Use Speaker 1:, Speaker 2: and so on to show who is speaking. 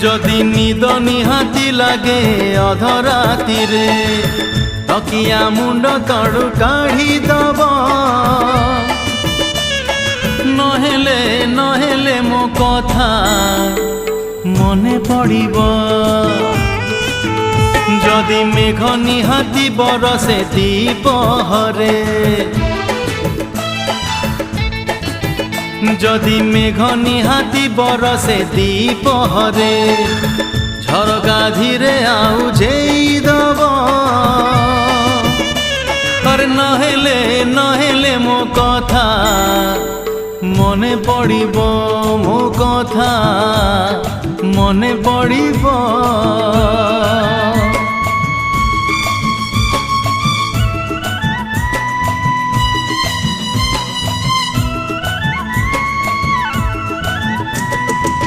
Speaker 1: যদি নিদ নিহাতি লাগে অধরাতিরে তকিয়া মুন্ড তড়ু কাঢ়ি দব নহেলে নহেলে মো কথা মনে পড়িব যদি মেঘ নিহাতি বরসে দ্বিপহরে যদি মেঘ নিহাতি বরসে দ্বিপহরে ঝরকা ধীরে আউঝেই দব আর নহেলে নহেলে মো কথা মনে পড়িব মো কথা মনে পড়িব।